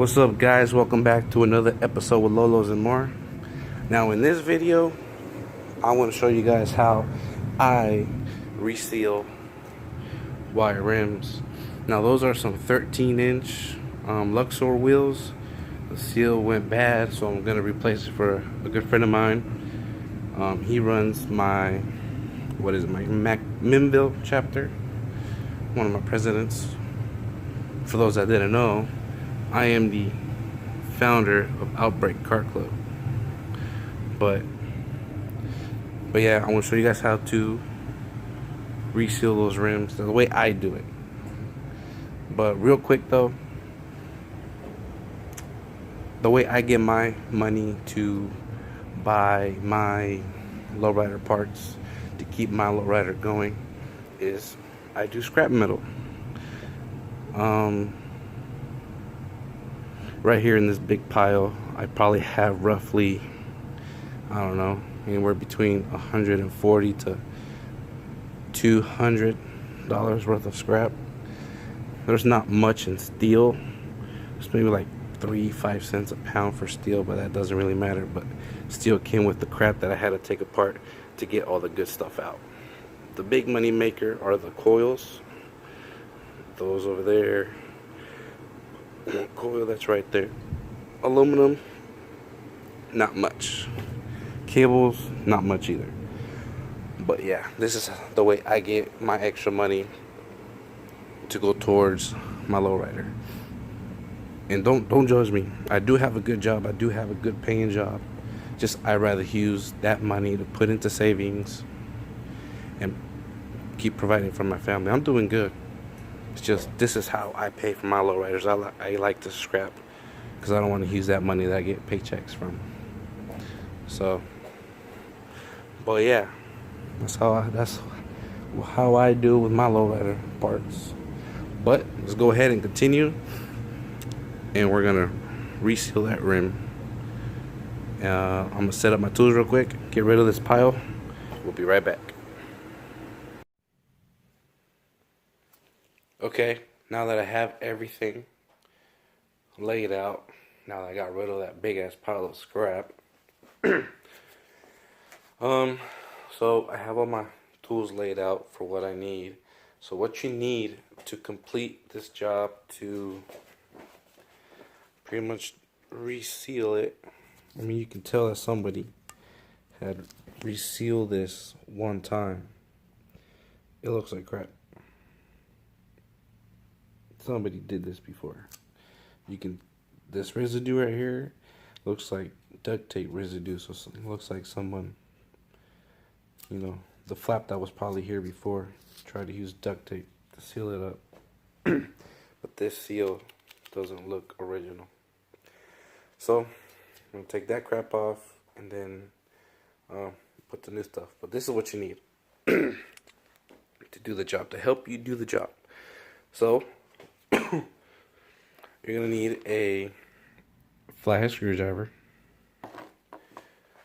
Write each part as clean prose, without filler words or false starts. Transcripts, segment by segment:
What's up, guys? Welcome back to another episode with Lolos and more. Now in this video I want to show you guys how I reseal wire rims. Now those are some 13-inch Luxor wheels. The seal went bad, so I'm gonna replace it for a good friend of mine. He runs my Minville chapter, one of my presidents. For those that didn't know, I am the founder of Outbreak Car Club. But yeah, I want to show you guys how to reseal those rims the way I do it. But real quick though, the way I get my money to buy my lowrider parts to keep my lowrider going is I do scrap metal. Right here in this big pile, I probably have roughly, I don't know, anywhere between $140 to $200 worth of scrap. There's not much in steel. There's maybe like 5 cents a pound for steel, but that doesn't really matter. But steel came with the crap that I had to take apart to get all the good stuff out. The big money maker are the coils. Those over there. One coil that's right there. Aluminum, not much. Cables, not much either. But yeah, this is the way I get my extra money to go towards my lowrider. And don't judge me. I do have a good job. I do have a good paying job. Just I'd rather use that money to put into savings and keep providing for my family. I'm doing good. It's just this is how I pay for my lowriders. I like to scrap because I don't want to use that money that I get paychecks from. So, but yeah, that's how I do with my lowrider parts. But let's go ahead and continue, and we're gonna reseal that rim. I'm gonna set up my tools real quick, get rid of this pile. We'll be right back. Okay, now that I have everything laid out, now that I got rid of that big ass pile of scrap, so I have all my tools laid out for what I need. So what you need to complete this job, to pretty much reseal it, I mean, you can tell that somebody had resealed this one time. It looks like crap. Somebody did this before. This residue right here looks like duct tape residue, so it looks like someone, the flap that was probably here before tried to use duct tape to seal it up. But this seal doesn't look original. So I'm gonna take that crap off and then put the new stuff. But this is what you need to do the job, to help you do the job. So you're gonna need a flathead screwdriver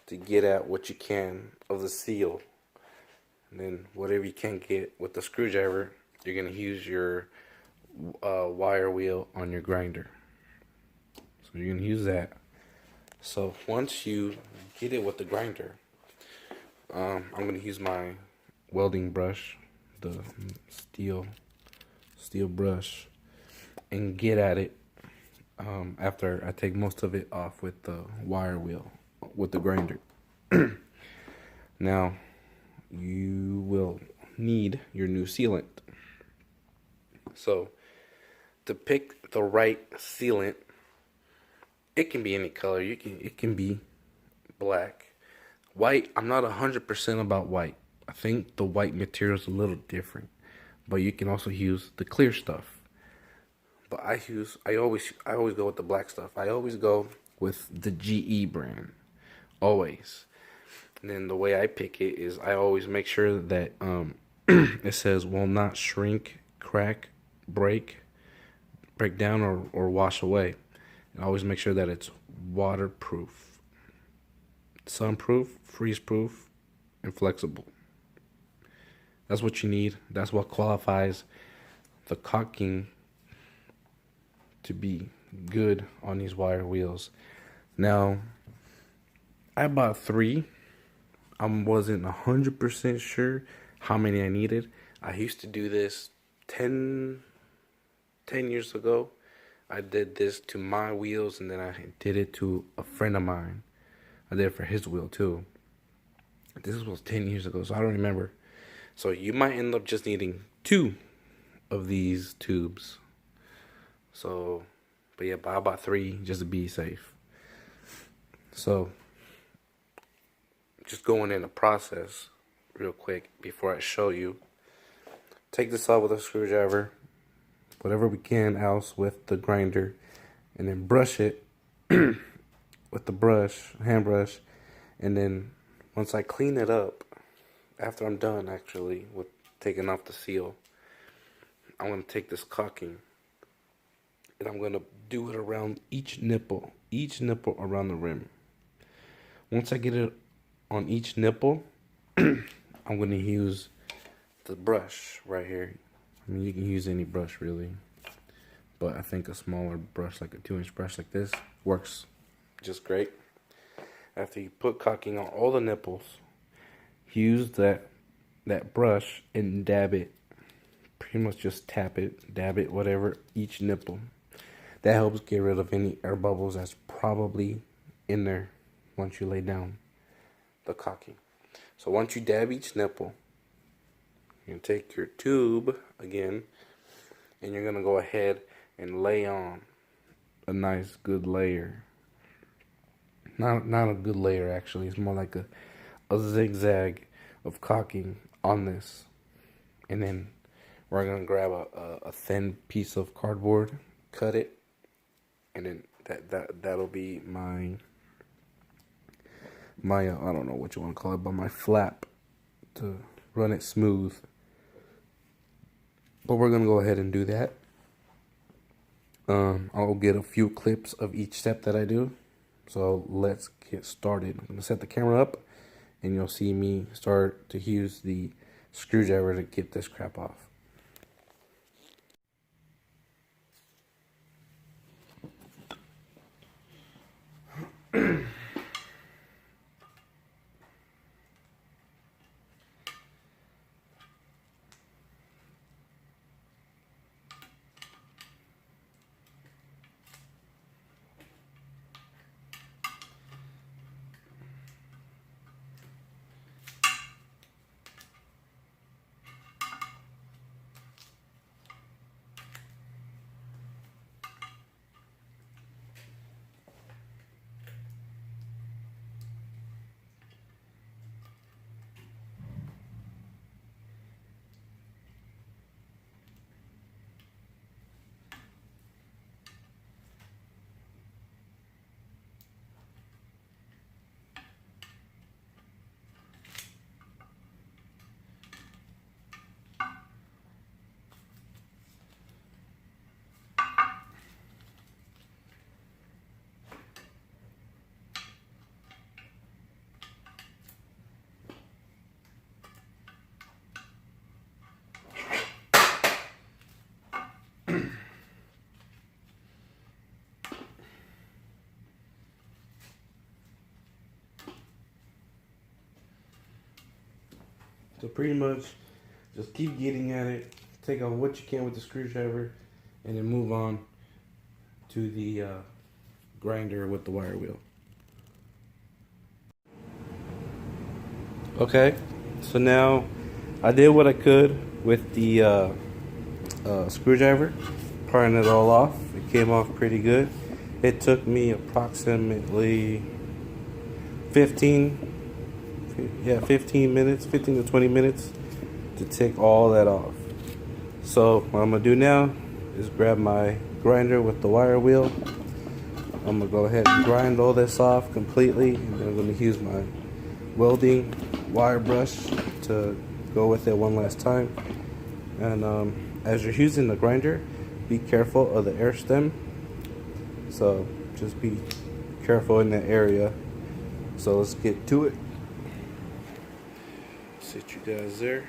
to get at what you can of the seal, and then whatever you can get with the screwdriver, you're gonna use your wire wheel on your grinder. So you're gonna use that. So once you get it with the grinder, I'm gonna use my welding brush, the steel brush, and get at it after I take most of it off with the wire wheel, with the grinder. Now, you will need your new sealant. So, to pick the right sealant, it can be any color. It can be black. White, I'm not 100% about white. I think the white material is a little different. But you can also use the clear stuff. But I always go with the black stuff. I always go with the GE brand. Always. And then the way I pick it is I always make sure that it says will not shrink, crack, break down or wash away. And I always make sure that it's waterproof, sunproof, freeze-proof, and flexible. That's what you need. That's what qualifies the caulking to be good on these wire wheels. Now, I bought 3. I wasn't 100% sure how many I needed. I used to do this 10 years ago. I did this to my wheels, and then I did it to a friend of mine. I did it for his wheel too. This was 10 years ago, so I don't remember. So you might end up just needing 2 of these tubes. So, but yeah, I bought 3 just to be safe. So, just going in the process real quick before I show you. Take this out with a screwdriver, whatever we can else with the grinder, and then brush it with the brush, hand brush, and then once I clean it up, after I'm done actually with taking off the seal, I'm going to take this caulking and I'm going to do it around each nipple around the rim. Once I get it on each nipple, I'm going to use the brush right here. I mean, you can use any brush really, but I think a smaller brush, like a 2-inch brush like this, works just great. After you put caulking on all the nipples, use that brush and dab it. Pretty much just tap it, dab it, whatever, each nipple. That helps get rid of any air bubbles that's probably in there once you lay down the caulking. So once you dab each nipple, you take your tube again, and you're gonna go ahead and lay on a nice good layer. Not a good layer actually. It's more like a zigzag of caulking on this, and then we're gonna grab a thin piece of cardboard, cut it, and then that'll be my I don't know what you want to call it, but my flap to run it smooth. But we're gonna go ahead and do that. I'll get a few clips of each step that I do. So let's get started. I'm gonna set the camera up, and you'll see me start to use the screwdriver to get this crap off. So pretty much just keep getting at it, take out what you can with the screwdriver, and then move on to the grinder with the wire wheel. Okay, so now I did what I could with the screwdriver, prying it all off. It came off pretty good. It took me approximately 15 minutes, 15 to 20 minutes to take all that off. So what I'm gonna do now is grab my grinder with the wire wheel. I'm gonna go ahead and grind all this off completely, and then I'm gonna use my welding wire brush to go with it one last time. And as you're using the grinder, be careful of the air stem. So just be careful in that area. So let's get to it. Sit you guys there.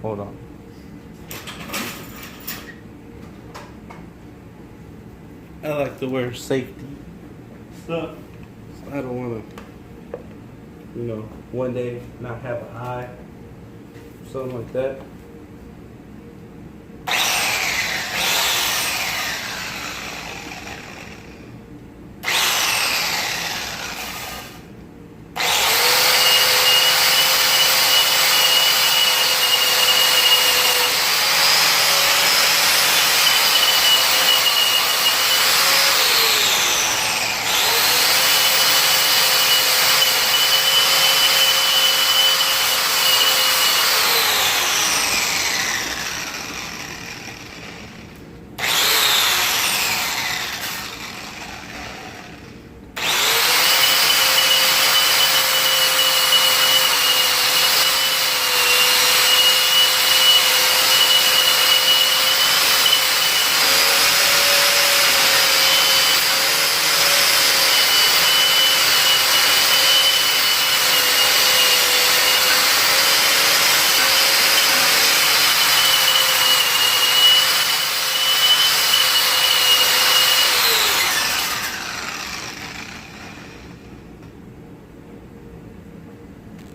hold on. I like to wear safety stuff, so I don't want to, one day not have an eye, something like that.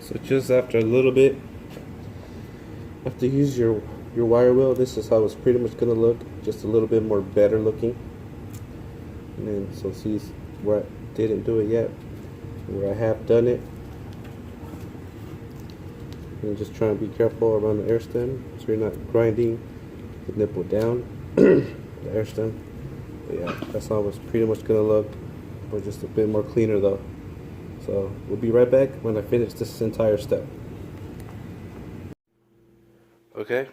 So just after a little bit, after you use your wire wheel, this is how it's pretty much gonna look. Just a little bit more better looking. And then so see where I didn't do it yet, where I have done it. And just try and be careful around the air stem so you're not grinding the nipple down the air stem. But yeah, that's how it's pretty much gonna look, but just a bit more cleaner though. So we'll be right back when I finish this entire step. Okay.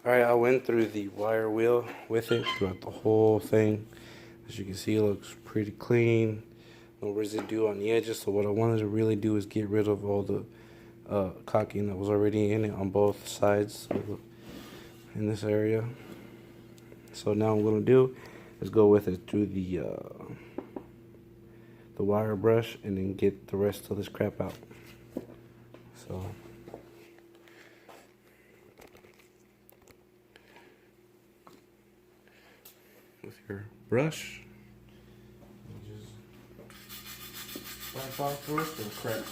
Alright, I went through the wire wheel with it throughout the whole thing. As you can see, it looks pretty clean. No residue on the edges. So what I wanted to really do is get rid of all the caulking that was already in it on both sides in this area. So now what I'm going to do is go with it through the wire brush and then get the rest of this crap out. So with your brush, you just wipe off the rest of the crap.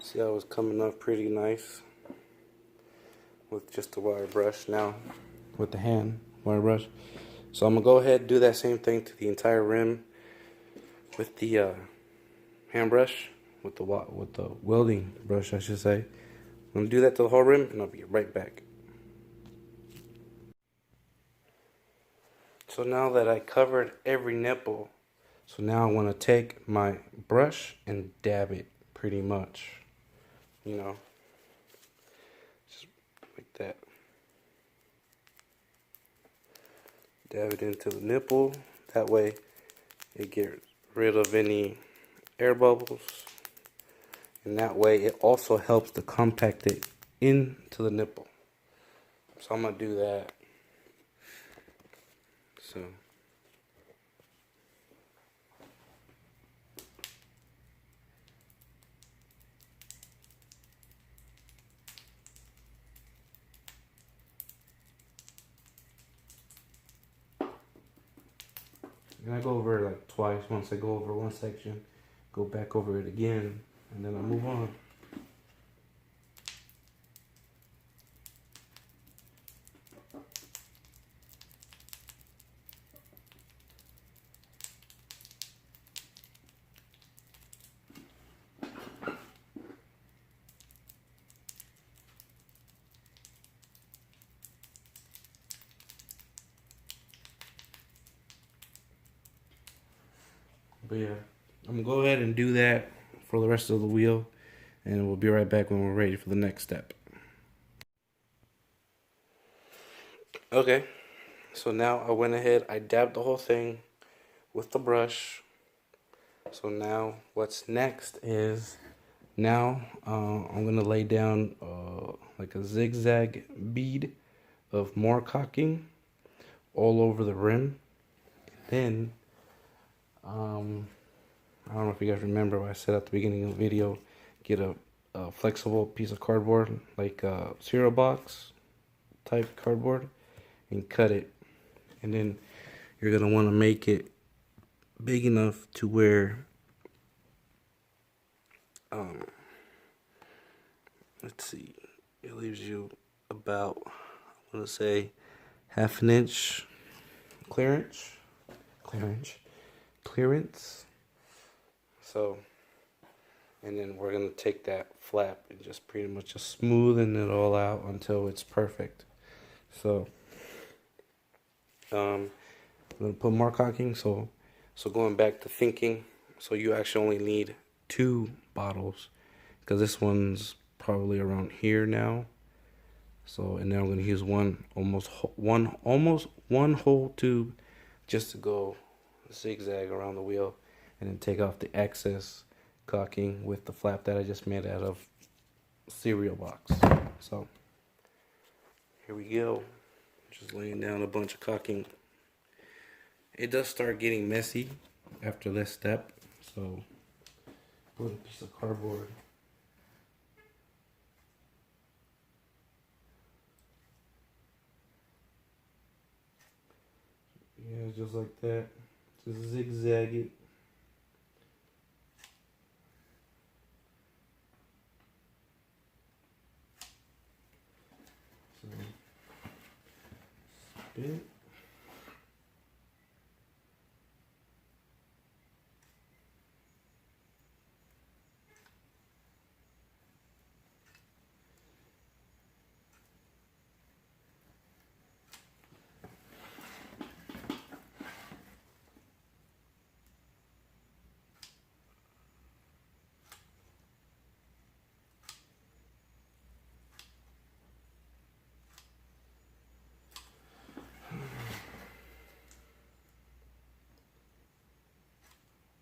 See how it was coming up pretty nice with just the wire brush. Now with the hand wire brush, so I'm gonna go ahead and do that same thing to the entire rim with the hand brush, with the welding brush I should say. I'm gonna do that to the whole rim and I'll be right back. So now that I covered every nipple, so now I want to take my brush and dab it pretty much. Just like that. Dab it into the nipple. That way it gets rid of any air bubbles. And that way it also helps to compact it into the nipple. So I'm going to do that. So and I go over it like twice. Once I go over one section, go back over it again, and then I move on. But yeah, I'm gonna go ahead and do that for the rest of the wheel, and we'll be right back when we're ready for the next step. Okay, so now I went ahead, I dabbed the whole thing with the brush. So now what's next is, now I'm gonna lay down like a zigzag bead of more caulking all over the rim. Then I don't know if you guys remember what I said at the beginning of the video, get a flexible piece of cardboard, like a cereal box type cardboard, and cut it. And then you're gonna want to make it big enough to where let's see, it leaves you about, I want to say, half an inch clearance. So, and then we're gonna take that flap and just pretty much just smoothen it all out until it's perfect. So, I'm gonna put more caulking. So going back to thinking, so you actually only need 2 bottles, because this one's probably around here now. So, and then I'm gonna use almost one whole tube just to go zigzag around the wheel, and then take off the excess caulking with the flap that I just made out of cereal box. So here we go, just laying down a bunch of caulking. It does start getting messy after this step, so put a piece of cardboard. Yeah, just like that. Just zigzag it. So, spit.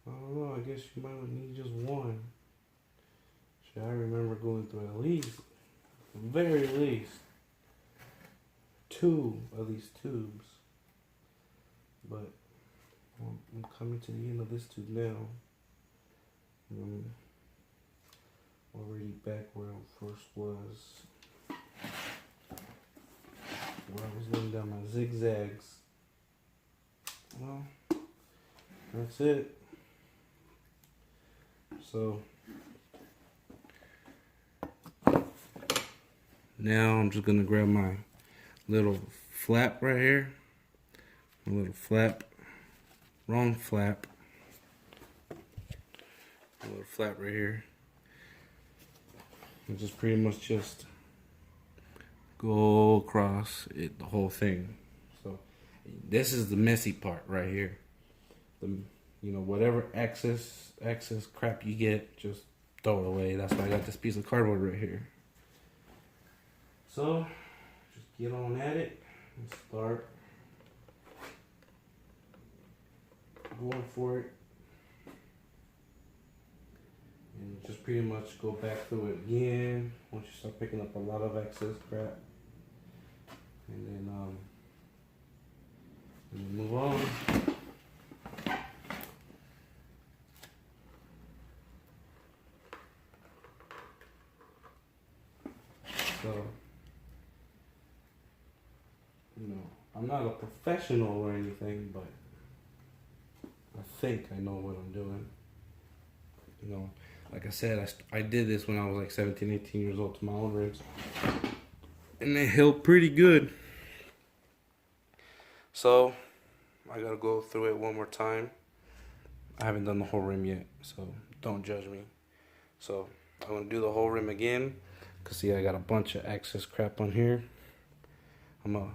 I don't know, I guess you might need just one. Shit, I remember going through at least, very least, 2 of these tubes. But I'm coming to the end of this tube now. I'm already back where I first was. Where I was laying down my zigzags. Well, that's it. So now I'm just gonna grab my little flap right here. My little flap. Wrong flap. A little flap right here. And just pretty much just go across it, the whole thing. So this is the messy part right here. Whatever excess crap you get, just throw it away. That's why I got this piece of cardboard right here. So just get on at it and start going for it, and just pretty much go back through it again once you start picking up a lot of excess crap, and then move on. So, I'm not a professional or anything, but I think I know what I'm doing. Like I said, I did this when I was like 17, 18 years old to my own ribs, and they held pretty good. So, I gotta go through it one more time. I haven't done the whole rim yet, so don't judge me. So, I'm gonna do the whole rim again, because see, I got a bunch of excess crap on here. I'm gonna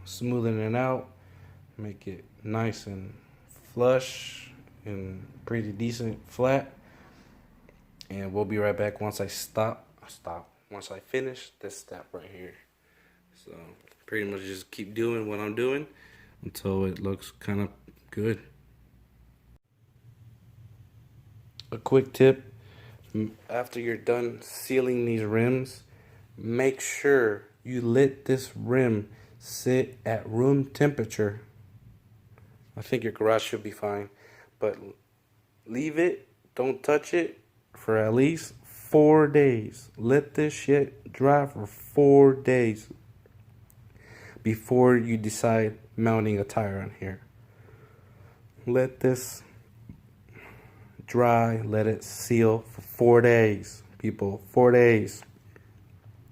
smoothen it out, make it nice and flush, and pretty decent flat. And we'll be right back once I once I finish this step right here. So pretty much just keep doing what I'm doing until it looks kind of good. A quick tip, after you're done sealing these rims, make sure you let this rim sit at room temperature. I think your garage should be fine, but leave it, don't touch it for at least 4 days. Let this shit dry for 4 days before you decide mounting a tire on here. Let this dry, let it seal for 4 days, people. 4 days.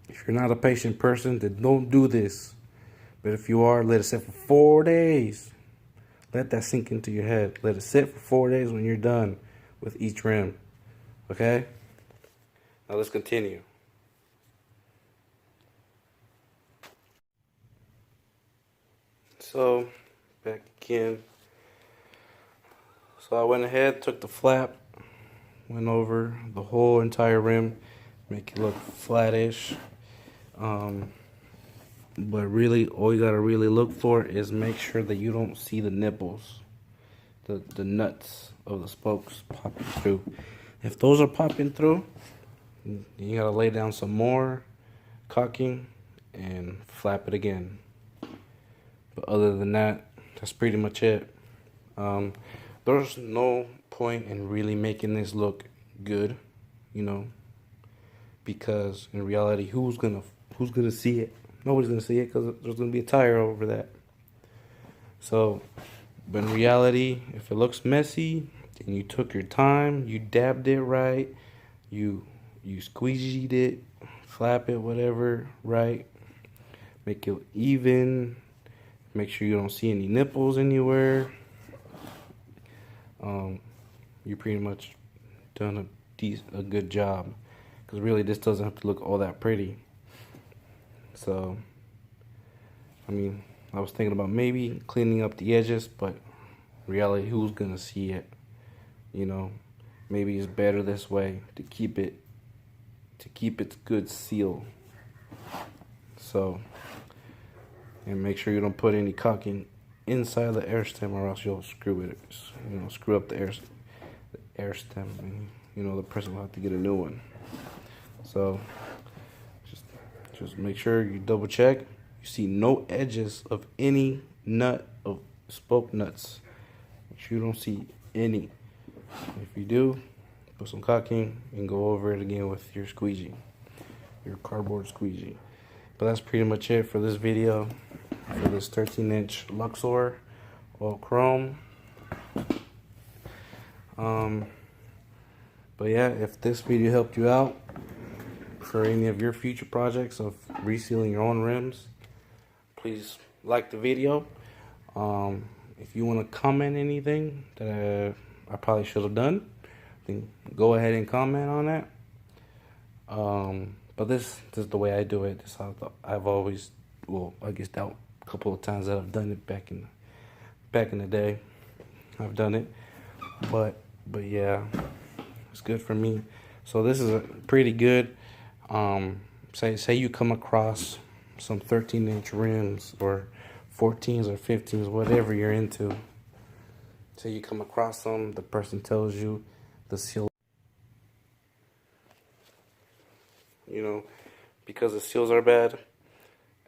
If you're not a patient person, then don't do this. But if you are, let it sit for 4 days. Let that sink into your head. Let it sit for 4 days when you're done with each rim. Okay? Now let's continue. So, back again. So I went ahead, took the flap, went over the whole entire rim, make it look flattish. But really, all you gotta really look for is make sure that you don't see the nipples, the nuts of the spokes popping through. If those are popping through, you gotta lay down some more caulking and flap it again. But other than that, that's pretty much it. There's no point in really making this look good, you know, because in reality, who's gonna see it? Nobody's gonna see it because there's gonna be a tire over that. So, but in reality, if it looks messy, then you took your time, you dabbed it right, you squeegeed it, flap it, whatever, right. Make it even. Make sure you don't see any nipples anywhere. You pretty much done a good job, because really this doesn't have to look all that pretty. So, I mean, I was thinking about maybe cleaning up the edges, but in reality, who's gonna see it? You know, maybe it's better this way to keep its good seal. So, and make sure you don't put any caulking inside the air stem, or else you'll screw up the air stem, and the person will have to get a new one. So just make sure you double check. You see no edges of any nut of spoke nuts. Make sure you don't see any. If you do, put some caulking and go over it again with your squeegee, your cardboard squeegee. But that's pretty much it for this video, for this 13-inch Luxor all chrome. But yeah, if this video helped you out for any of your future projects of resealing your own rims, please like the video. If you want to comment anything that I probably should have done, then go ahead and comment on that. But this is the way I do it. This is how I've always, I guess that a couple of times that I've done it back in the day. I've done it, but yeah, it's good for me. So this is a pretty good. Say you come across some 13-inch rims or 14s or 15s, whatever you're into. Say you come across them, the person tells you the seal. Because the seals are bad,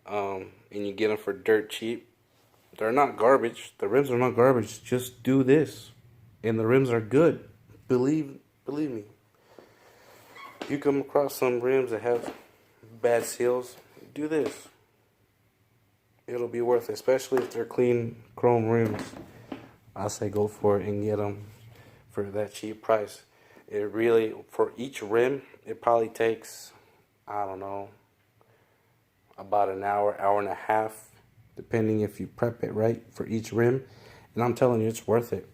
and you get them for dirt cheap. They're not garbage. The rims are not garbage. Just do this, and the rims are good. Believe me. If you come across some rims that have bad seals, do this. It'll be worth it, especially if they're clean chrome rims. I say go for it and get them for that cheap price. It really, for each rim, it probably takes, I don't know, about an hour, hour and a half, depending if you prep it right for each rim. And I'm telling you, it's worth it.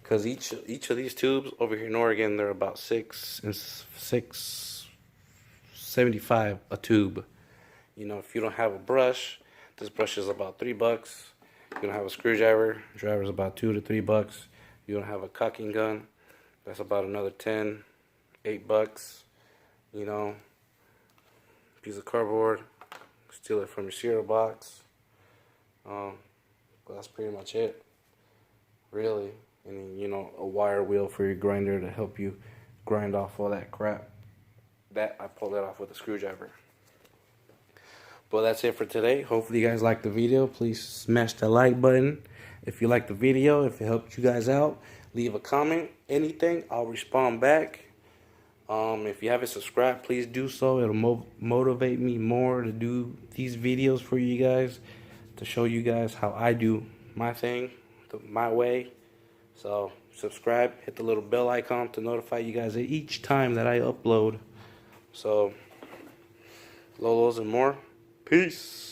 Because each of these tubes over here in Oregon, they're about $6.75 a tube. If you don't have a brush, this brush is about $3. You don't have a screwdriver, driver's about $2 to $3. you don't have a caulking gun, that's about another 10, $8. You know, piece of cardboard, steal it from your cereal box. But that's pretty much it, really. And then, you know, a wire wheel for your grinder to help you grind off all that crap. That I pulled that off with a screwdriver. But that's it for today. Hopefully you guys liked the video. Please smash the like button if you liked the video. If it helped you guys out, leave a comment. Anything, I'll respond back. If you haven't subscribed, please do so. It'll motivate me more to do these videos for you guys, to show you guys how I do my thing, my way. So subscribe, hit the little bell icon to notify you guys each time that I upload. So, Lolos and more. Peace.